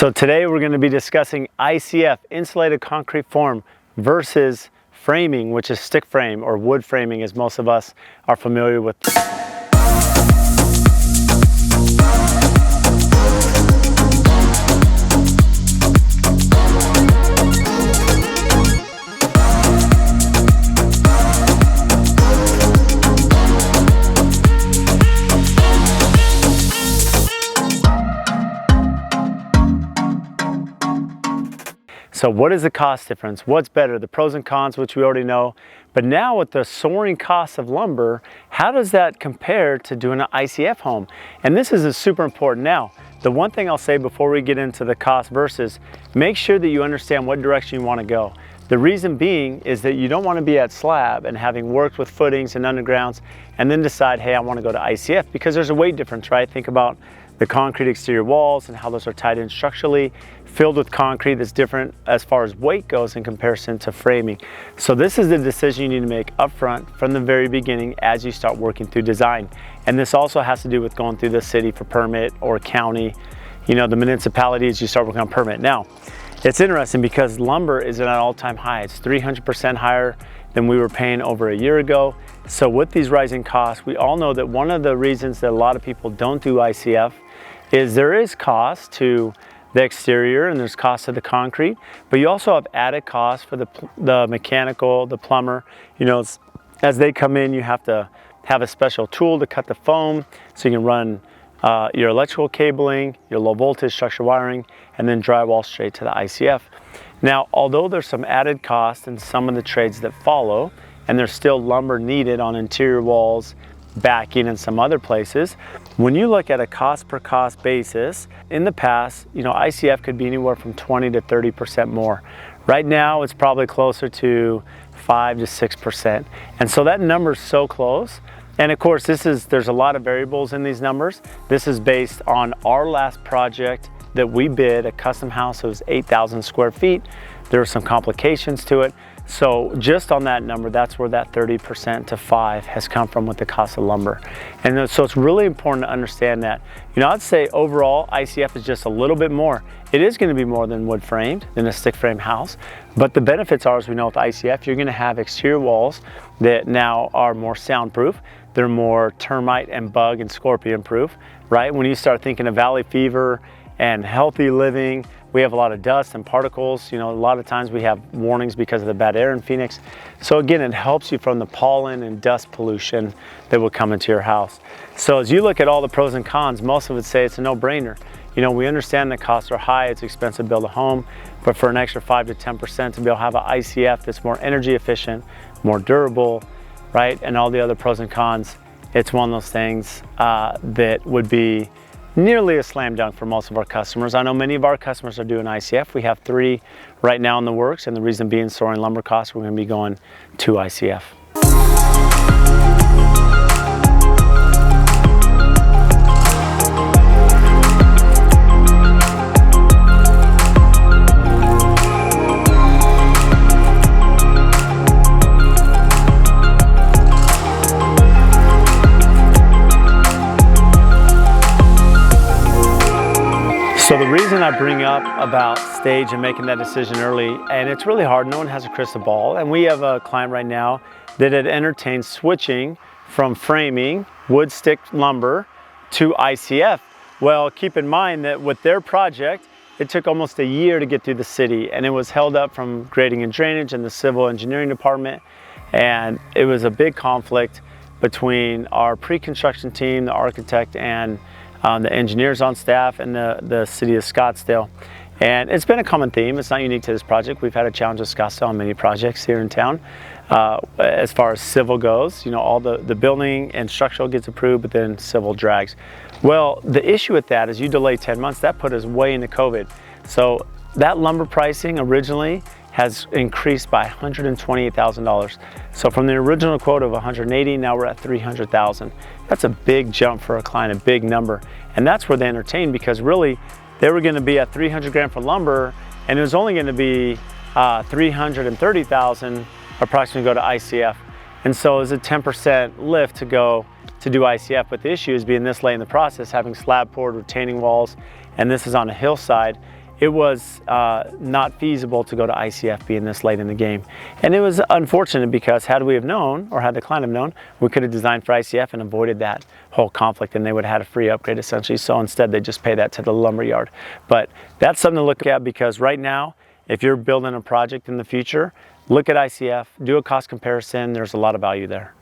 So today we're going to be discussing ICF, insulated concrete form, versus framing, which is stick frame or wood framing, as most of us are familiar with. So what is the cost difference? What's better? The pros and cons, which we already know. But now with the soaring costs of lumber, how does that compare to doing an ICF home? And this is super important. Now, the one thing I'll say before we get into the cost versus, make sure that you understand what direction you want to go. The reason being is that you don't want to be at slab and having worked with footings and undergrounds and then decide, hey, I want to go to ICF, because there's a weight difference, right? Think about the concrete exterior walls and how those are tied in structurally, filled with concrete that's different as far as weight goes in comparison to framing. So this is the decision you need to make up front from the very beginning as you start working through design. And this also has to do with going through the city for permit or county, you know, the municipality as you start working on permit. Now, it's interesting because lumber is at an all-time high. It's 300% higher than we were paying over a year ago. So with these rising costs, we all know that one of the reasons that a lot of people don't do ICF is there is cost to the exterior and there's cost to the concrete, but you also have added costs for the mechanical, the plumber. You know, as they come in, you have to have a special tool to cut the foam so you can run your electrical cabling, your low voltage structure wiring, and then drywall straight to the ICF. Now, although there's some added cost in some of the trades that follow, and there's still lumber needed on interior walls, backing, and some other places, when you look at a cost per cost basis, in the past, you know, ICF could be anywhere from 20 to 30% more. Right now, it's probably closer to 5 to 6%. And so that number is so close. And of course, there's a lot of variables in these numbers. This is based on our last project that we bid, a custom house. It was 8,000 square feet. There were some complications to it. So just on that number, that's where that 30% to 5 has come from with the cost of lumber. And so it's really important to understand that. You know, I'd say overall, ICF is just a little bit more. It is going to be more than wood framed, than a stick frame house. But the benefits are, as we know with ICF, you're going to have exterior walls that now are more soundproof. They're more termite and bug and scorpion proof, right? When you start thinking of valley fever and healthy living, we have a lot of dust and particles. You know, a lot of times we have warnings because of the bad air in Phoenix. So again, it helps you from the pollen and dust pollution that will come into your house. So as you look at all the pros and cons, most of it say it's a no-brainer. You know, we understand the costs are high, it's expensive to build a home, but for an extra 5 to 10% to be able to have an ICF that's more energy efficient, more durable, right? And all the other pros and cons, it's one of those things that would be nearly a slam dunk for most of our customers. I know many of our customers are doing ICF. We have 3 right now in the works, and the reason being soaring lumber costs, we're going to be going to ICF. So the reason I bring up about stage and making that decision early, and it's really hard, no one has a crystal ball, and we have a client right now that had entertained switching from framing, wood stick lumber, to ICF. Well, keep in mind that with their project, it took almost a year to get through the city, and it was held up from grading and drainage and the civil engineering department, and it was a big conflict between our pre-construction team, the architect, and the engineers on staff, and the city of Scottsdale. And it's been a common theme. It's not unique to this project. We've had a challenge with Scottsdale on many projects here in town. As far as civil goes, you know, all the building and structural gets approved, but then civil drags. Well, the issue with that is you delay 10 months, that put us way into COVID. So that lumber pricing originally has increased by $128,000. So from the original quote of $180,000, now we're at $300,000. That's a big jump for a client, a big number. And that's where they entertained, because really they were gonna be at $300,000 for lumber, and it was only gonna be $330,000 approximately go to ICF. And so it was a 10% lift to go to do ICF, but the issue is being this late in the process, having slab poured, retaining walls, and this is on a hillside. it was not feasible to go to ICF being this late in the game. And it was unfortunate because had we have known, or had the client have known, we could have designed for ICF and avoided that whole conflict, and they would have had a free upgrade essentially. So instead they just pay that to the lumber yard. But that's something to look at, because right now, if you're building a project in the future, look at ICF, do a cost comparison. There's a lot of value there.